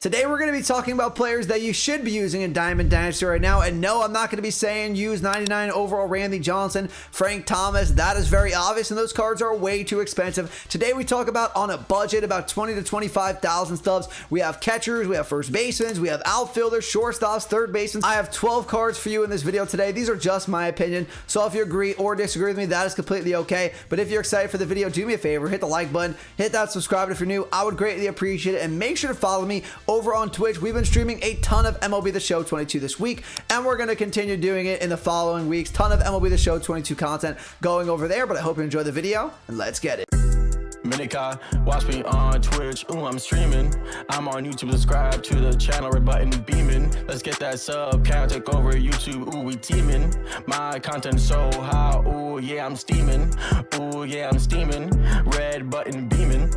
Today we're going to be talking about players that you should be using in Diamond Dynasty right now. And no, I'm not going to be saying use 99 overall Randy Johnson, Frank Thomas. That is very obvious, and those cards are way too expensive. Today we talk about on a budget about 20 to 25,000 stubs. We have catchers, we have first basemen, we have outfielders, shortstops, third basemen. I have 12 cards for you in this video today. These are just my opinion, so if you agree or disagree with me, that is completely okay. But if you're excited for the video, do me a favor, hit the like button, hit that subscribe if you're new. I would greatly appreciate it, and make sure to follow me over on Twitch. We've been streaming a ton of MLB The Show 22 this week, and we're going to continue doing it in the following weeks. Ton of MLB The Show 22 content going over there, but I hope you enjoy the video, and let's get it. Minika, watch me on Twitch, ooh, I'm streaming. I'm on YouTube, subscribe to the channel, red button beaming. Let's get that sub count, take over YouTube, ooh, we teaming. My content so high, ooh, yeah, I'm steaming. Ooh, yeah, I'm steaming. Red button beaming.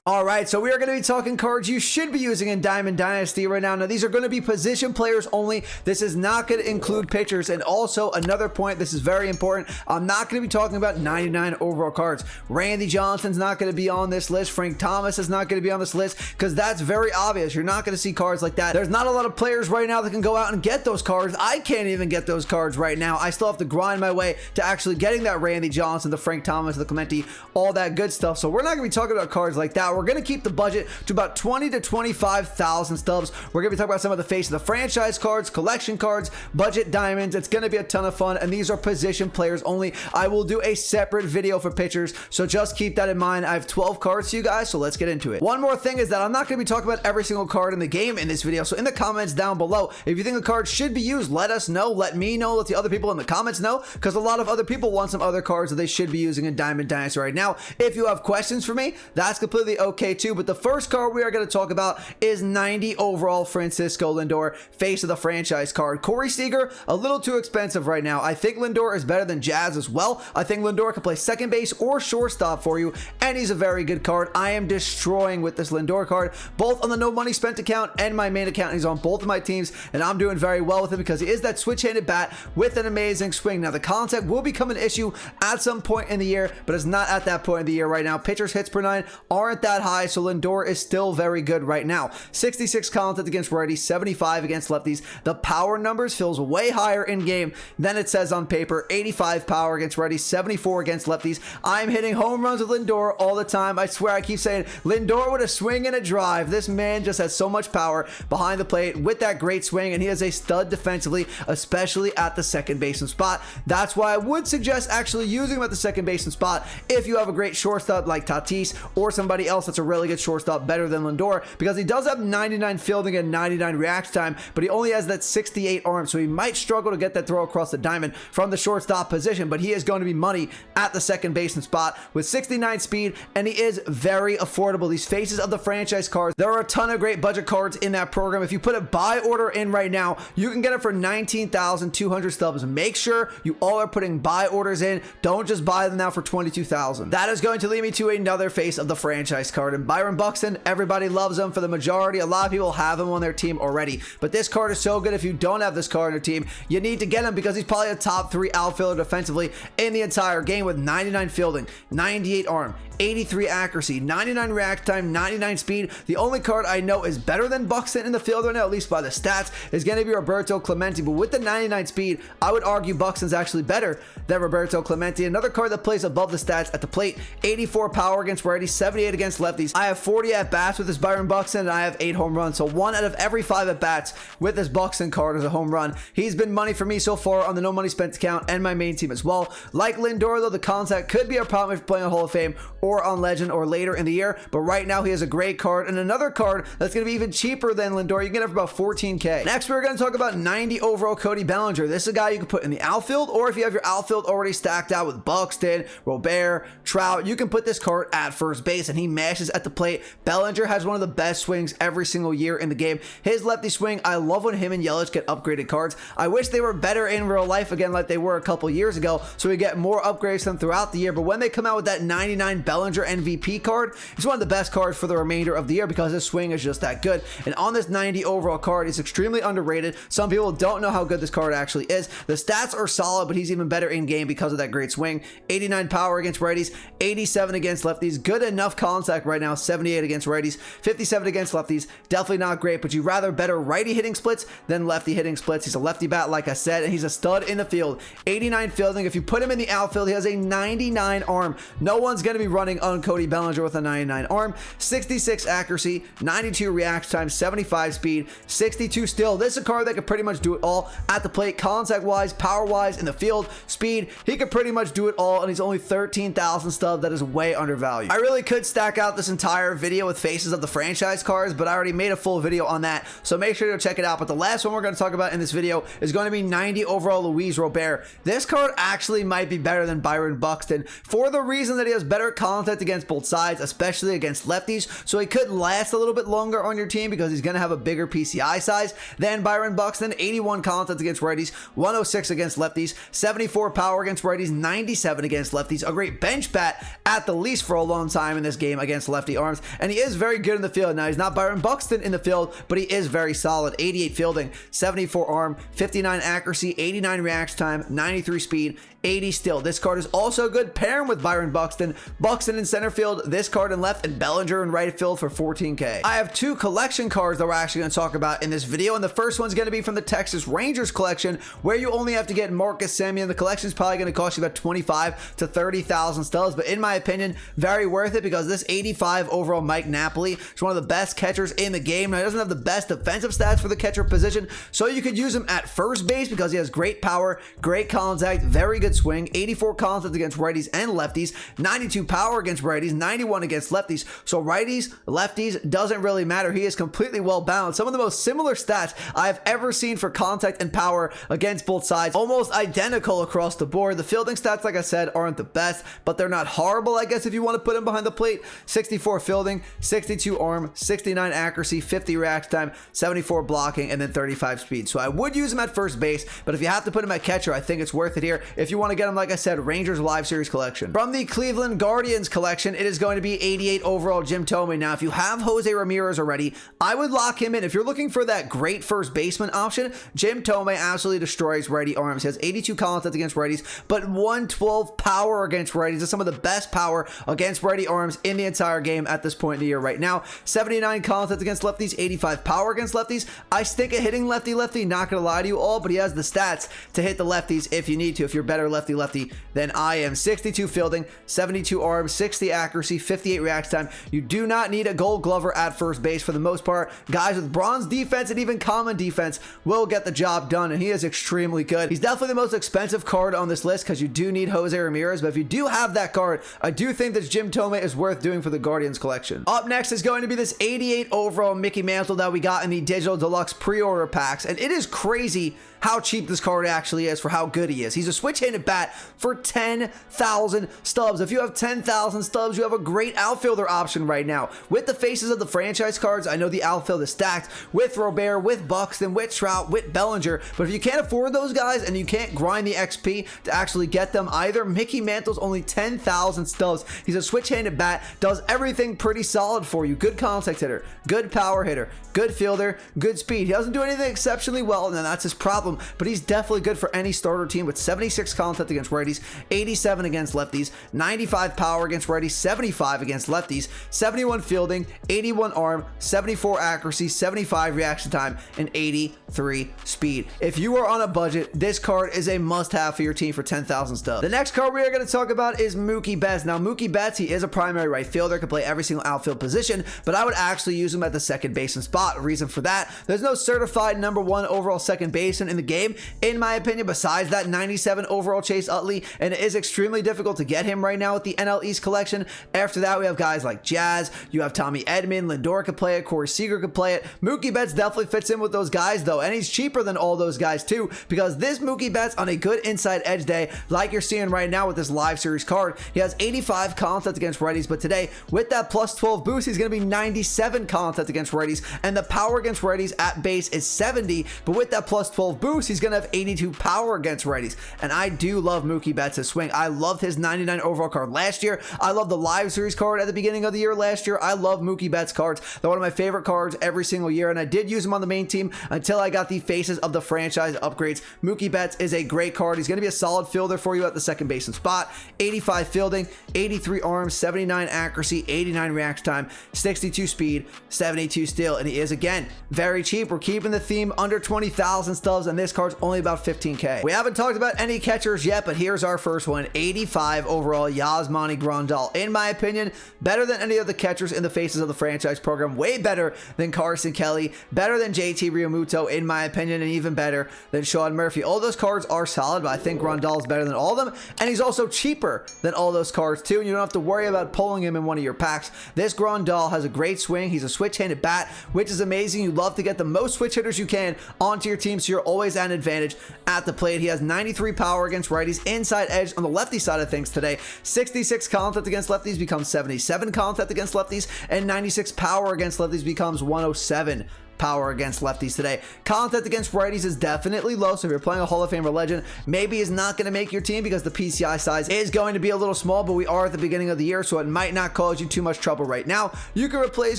Alright, so we are going to be talking cards you should be using in Diamond Dynasty right now. Now, these are going to be position players only. This is not going to include pitchers. And also, another point, this is very important, I'm not going to be talking about 99 overall cards. Randy Johnson's not going to be on this list. Frank Thomas is not going to be on this list, because that's very obvious. You're not going to see cards like that. There's not a lot of players right now that can go out and get those cards. I can't even get those cards right now. I still have to grind my way to actually getting that Randy Johnson, the Frank Thomas, the Clemente, all that good stuff. So we're not going to be talking about cards like that. We're going to keep the budget to about 20 to 25,000 stubs. We're going to be talking about some of the face of the franchise cards, collection cards, budget diamonds. It's going to be a ton of fun, and these are position players only. I will do a separate video for pitchers, so just keep that in mind. I have 12 cards to you guys, so let's get into it. One more thing is that I'm not going to be talking about every single card in the game in this video, so in the comments down below, if you think a card should be used, let us know, let me know, let the other people in the comments know, because a lot of other people want some other cards that they should be using in Diamond Dynasty right now. If you have questions for me, that's completely okay too. But the first card we are going to talk about is 90 overall Francisco Lindor, face of the franchise card. Corey Seager, a little too expensive right now. I think Lindor is better than Jazz as well. I think Lindor can play second base or shortstop for you, and he's a very good card. I am destroying with this Lindor card, both on the no money spent account and my main account. He's on both of my teams, and I'm doing very well with him because he is that switch-handed bat with an amazing swing. Now, the contact will become an issue at some point in the year, but it's not at that point in the year right now. Pitchers hits per 9 aren't that high, so Lindor is still very good right now. 66 contact against righties, 75 against lefties. The power numbers feels way higher in game than it says on paper. 85 power against righties, 74 against lefties. I'm hitting home runs with Lindor all the time. I swear, I keep saying Lindor with a swing and a drive. This man just has so much power behind the plate with that great swing, and he is a stud defensively, especially at the second baseman spot. That's why I would suggest actually using him at the second baseman spot if you have a great shortstop like Tatis or somebody else that's a really good shortstop, better than Lindor, because he does have 99 fielding and 99 reaction time, but he only has that 68 arm, so he might struggle to get that throw across the diamond from the shortstop position, but he is going to be money at the second baseman spot with 69 speed, and he is very affordable. These faces of the franchise cards, there are a ton of great budget cards in that program. If you put a buy order in right now, you can get it for 19,200 stubs. Make sure you all are putting buy orders in. Don't just buy them now for 22,000. That is going to lead me to another face of the franchise card, and Byron Buxton. Everybody loves him for the majority. A lot of people have him on their team already, but this card is so good. If you don't have this card on your team, you need to get him because he's probably a top 3 outfielder defensively in the entire game with 99 fielding, 98 arm, 83 accuracy, 99 react time, 99 speed. The only card I know is better than Buxton in the field right now, at least by the stats, is going to be Roberto Clemente. But with the 99 speed, I would argue Buxton's actually better than Roberto Clemente. Another card that plays above the stats at the plate, 84 power against righties, 78 against lefties. I have 40 at bats with this Byron Buxton, and I have 8 home runs. So 1 out of every 5 at bats with this Buxton card is a home run. He's been money for me so far on the no money spent account and my main team as well. Like Lindor, though, the contact could be a problem if you're playing on Hall of Fame or on Legend or later in the year, but right now he has a great card, and another card that's going to be even cheaper than Lindor. You can get it for about 14K. Next, we're going to talk about 90 overall Cody Bellinger. This is a guy you can put in the outfield, or if you have your outfield already stacked out with Buxton, Robert, Trout, you can put this card at first base, and he mashes at the plate. Bellinger has one of the best swings every single year in the game. His lefty swing, I love when him and Yelich get upgraded cards. I wish they were better in real life again like they were a couple years ago, so we get more upgrades to them throughout the year, but when they come out with that 99 Bellinger Bellinger MVP card. It's one of the best cards for the remainder of the year because his swing is just that good. And on this 90 overall card, it's extremely underrated. Some people don't know how good this card actually is. The stats are solid, but he's even better in game because of that great swing. 89 power against righties, 87 against lefties. Good enough contact right now, 78 against righties, 57 against lefties. Definitely not great, but you'd rather better righty hitting splits than lefty hitting splits. He's a lefty bat, like I said, and he's a stud in the field. 89 fielding. If you put him in the outfield, he has a 99 arm. No one's going to be running on Cody Bellinger with a 99 arm. 66 accuracy, 92 reaction time, 75 speed, 62 steal. This is a card that could pretty much do it all at the plate, contact wise, power wise, in the field, speed. He could pretty much do it all, and he's only 13,000 stub. That is way undervalued. I really could stack out this entire video with faces of the franchise cards, but I already made a full video on that, so make sure to check it out. But the last one we're going to talk about in this video is going to be 90 overall Luis Robert. This card actually might be better than Byron Buxton for the reason that he has better contact against both sides, especially against lefties, so he could last a little bit longer on your team because he's going to have a bigger PCI size than Byron Buxton. 81 contact against righties, 106 against lefties, 74 power against righties, 97 against lefties. A great bench bat at the least for a long time in this game against lefty arms, and he is very good in the field. Now, he's not Byron Buxton in the field, but he is very solid. 88 fielding, 74 arm, 59 accuracy, 89 reaction time, 93 speed, 80 still. This card is also good pairing with Byron Buxton. Buxton in center field, this card in left, and Bellinger in right field for 14K. I have two collection cards that we're actually going to talk about in this video, and the first one's going to be from the Texas Rangers collection, where you only have to get Marcus Semien. The collection is probably going to cost you about 25 to 30,000 stubs, but in my opinion, very worth it because this 85 overall Mike Napoli is one of the best catchers in the game. Now, he doesn't have the best defensive stats for the catcher position, so you could use him at first base because he has great power, great contact, very good swing, 84 contact against righties and lefties, 92 power against righties, 91 against lefties. So righties, lefties, doesn't really matter. He is completely well balanced. Some of the most similar stats I have ever seen for contact and power against both sides, almost identical across the board. The fielding stats, like I said, aren't the best, but they're not horrible, I guess, if you want to put him behind the plate. 64 fielding, 62 arm, 69 accuracy, 50 reaction time, 74 blocking, and then 35 speed. So I would use him at first base, but if you have to put him at catcher, I think it's worth it here. If you want to get him, like I said, Rangers Live Series collection. From the Cleveland Guardians collection, it is going to be 88 overall Jim Thome. Now, if you have Jose Ramirez already, I would lock him in. If you're looking for that great first baseman option, Jim Thome absolutely destroys righty arms. He has 82 contact against righties, but 112 power against righties. That's some of the best power against righty arms in the entire game at this point in the year right now. 79 contact against lefties, 85 power against lefties. I stink at hitting lefty-lefty, not gonna lie to you all, but he has the stats to hit the lefties if you need to. If you're better lefty-lefty than I am. 62 fielding, 72 arms, 60 accuracy, 58 reaction time. You do not need a gold glover at first base for the most part. Guys with bronze defense and even common defense will get the job done, and he is extremely good. He's definitely the most expensive card on this list because you do need Jose Ramirez, but if you do have that card, I do think that Jim Thome is worth doing for the Guardians collection. Up next is going to be this 88 overall Mickey Mantle that we got in the digital deluxe pre-order packs, and it is crazy how cheap this card actually is for how good he is. He's a switch-handed bat for 10,000 stubs. If you have 10,000 stubs, you have a great outfielder option right now. With the faces of the franchise cards, I know the outfield is stacked with Robert, with Buxton, with Trout, with Bellinger, but if you can't afford those guys and you can't grind the XP to actually get them either, Mickey Mantle's only 10,000 stubs. He's a switch-handed bat, does everything pretty solid for you. Good contact hitter, good power hitter, good fielder, good speed. He doesn't do anything exceptionally well, and that's his problem, but he's definitely good for any starter team with 76 contact against righties, 87 against lefties, 95 power against righties, 75 against lefties, 71 fielding, 81 arm, 74 accuracy, 75 reaction time, and 83 speed. If you are on a budget, this card is a must-have for your team for 10,000 stubs. The next card we are going to talk about is Mookie Betts. Now, Mookie Betts, he is a primary right fielder, can play every single outfield position, but I would actually use him at the second baseman spot. Reason for that, there's no certified #1 overall second baseman in the game, in my opinion, besides that 97 overall Chase Utley, and it is extremely difficult to get him right now with the NL East collection. After that, we have guys like Jazz, you have Tommy Edman, Lindor could play it, Corey Seager could play it. Mookie Betts definitely fits in with those guys though, and he's cheaper than all those guys too, because this Mookie Betts on a good inside edge day, like you're seeing right now with this live series card, he has 85 contact against righties, but today with that +12 boost, he's going to be 97 contact against righties, and the power against righties at base is 70, but with that +12 boost, boost, he's going to have 82 power against righties. And I do love Mookie Betts' swing. I loved his 99 overall card last year. I love the Live Series card at the beginning of the year last year. I love Mookie Betts cards. They're one of my favorite cards every single year, and I did use them on the main team until I got the Faces of the Franchise upgrades. Mookie Betts is a great card. He's going to be a solid fielder for you at the second baseman spot. 85 fielding, 83 arm, 79 accuracy, 89 reaction time, 62 speed, 72 steal, and he is, again, very cheap. We're keeping the theme under 20,000 stubs, and this card's only about 15K. We haven't talked about any catchers yet, but here's our first one. 85 overall, Yasmani Grandal. In my opinion, better than any of the catchers in the Faces of the Franchise program. Way better than Carson Kelly, better than JT Realmuto, in my opinion, and even better than Sean Murphy. All those cards are solid, but I think Grandal is better than all of them, and he's also cheaper than all those cards too, and you don't have to worry about pulling him in one of your packs. This Grandal has a great swing. He's a switch-handed bat, which is amazing. You love to get the most switch hitters you can onto your team, so you're always at an advantage at the plate. He has 93 power against righties, inside edge on the lefty side of things today. 66 contact against lefties becomes 77 contact against lefties, and 96 power against lefties becomes 107 power against lefties today. Contact against righties is definitely low, so if you're playing a Hall of Famer legend, maybe he's not going to make your team because the PCI size is going to be a little small, but we are at the beginning of the year, so it might not cause you too much trouble right now. You can replace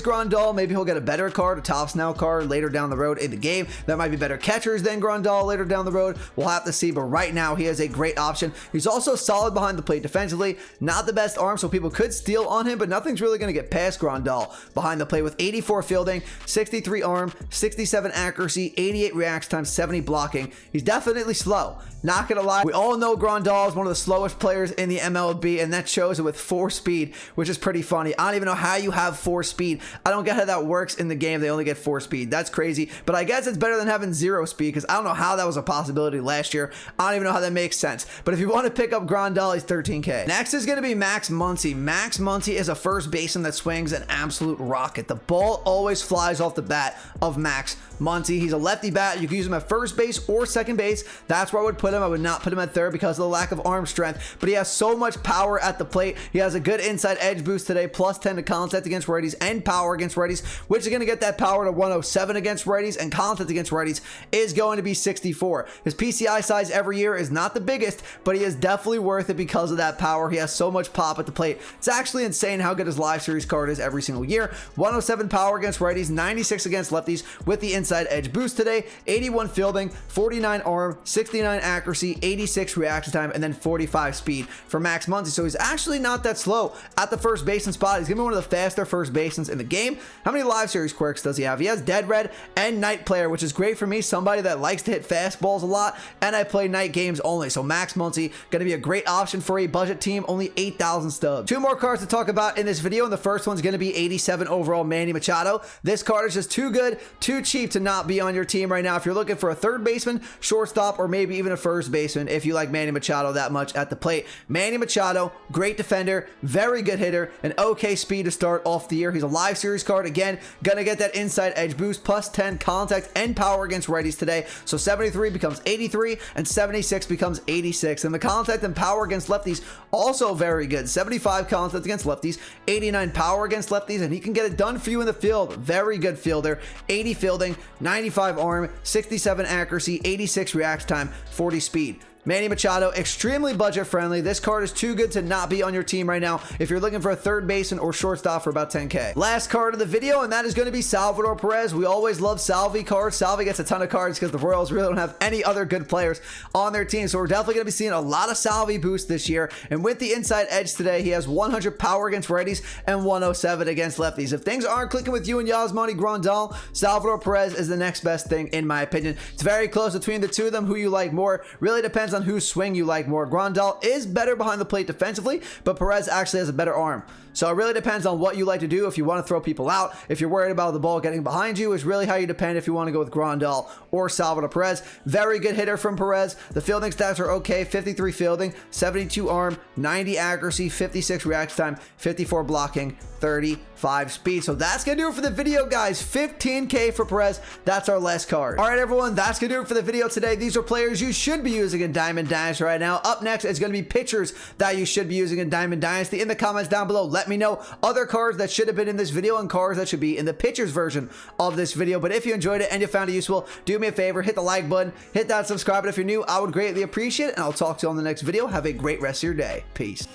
Grandal. Maybe he'll get a better card, a Tops Now card later down the road in the game. That might be better catchers than Grandal later down the road. We'll have to see, but right now he is a great option. He's also solid behind the plate defensively. Not the best arm, so people could steal on him, but nothing's really going to get past Grandal behind the plate with 84 fielding, 63 arm, 67 accuracy, 88 reaction time, 70 blocking. He's definitely slow. Not gonna lie, we all know Grandal is one of the slowest players in the MLB, and that shows it with 4 speed, which is pretty funny. I don't even know how you have 4 speed. I don't get how that works in the game. They only get 4 speed. That's crazy, but I guess it's better than having 0 speed, because I don't know how that was a possibility last year. I don't even know how that makes sense, but if you want to pick up Grandal, he's 13K. Next is going to be Max Muncy. Max Muncy is a first baseman that swings an absolute rocket. The ball always flies off the bat of Max Muncy. He's a lefty bat. You can use him at first base or second base. That's where I would put him. I would not put him at third because of the lack of arm strength, but he has so much power at the plate. He has a good inside edge boost today, plus 10 to contact against righties and power against righties, which is going to get that power to 107 against righties, and contact against righties is going to be 64. His PCI size every year is not the biggest, but he is definitely worth it because of that power. He has so much pop at the plate. It's actually insane how good his Live Series card is every single year. 107 power against righties, 96 against lefties with the inside edge boost today, 81 fielding, 49 arm, 69 accuracy, 86 reaction time, and then 45 speed for Max Muncy. So he's actually not that slow at the first baseman spot. He's gonna be one of the faster first basemen in the game. How many Live Series quirks does he have? He has Dead Red and Night Player, which is great for me, somebody that likes to hit fastballs a lot, and I play night games only. So Max Muncy gonna be a great option for a budget team, only 8,000 stubs. 2 more cards to talk about in this video, and the first one's gonna be 87 overall Manny Machado. This card is just too good, too cheap to not be on your team right now. If you're looking for a third baseman, shortstop, or maybe even a first baseman, if you like Manny Machado that much at the plate. Manny Machado, great defender, very good hitter, and okay speed to start off the year. He's a Live Series card. Again, gonna get that inside edge boost, plus 10 contact and power against righties today. So 73 becomes 83, and 76 becomes 86. And the contact and power against lefties, also very good. 75 contact against lefties, 89 power against lefties, and he can get it done for you in the field. Very good fielder. 80 fielding, 95 arm, 67 accuracy, 86 reaction time, 40 speed. Manny Machado, extremely budget friendly. This card is too good to not be on your team right now if you're looking for a third baseman or shortstop for about 10K. Last card of the video, and that is going to be Salvador Perez. We always love Salvi cards. Salvi gets a ton of cards because the Royals really don't have any other good players on their team. So we're definitely going to be seeing a lot of Salvi boost this year. And with the inside edge today, he has 100 power against righties and 107 against lefties. If things aren't clicking with you and Yasmani Grandal, Salvador Perez is the next best thing in my opinion. It's very close between the two of them. Who you like more really depends on whose swing you like more. Grandal is better behind the plate defensively, but Perez actually has a better arm. So it really depends on what you like to do. If you want to throw people out, if you're worried about the ball getting behind you, is really how you depend if you want to go with Grandal or Salvador Perez. Very good hitter from Perez. The fielding stats are okay. 53 fielding, 72 arm, 90 accuracy, 56 reaction time, 54 blocking, 35 speed. So that's gonna do it for the video, guys. 15K for Perez. That's our last card. All right, everyone, that's gonna do it for the video today. These are players you should be using in Dynasty. Diamond Dynasty right now. Up next is going to be pitchers that you should be using in Diamond Dynasty. In the comments down below, let me know other cards that should have been in this video and cards that should be in the pitchers version of this video. But if you enjoyed it and you found it useful, do me a favor, hit the like button, hit that subscribe, and if you're new, I would greatly appreciate it, and I'll talk to you on the next video. Have a great rest of your day. Peace.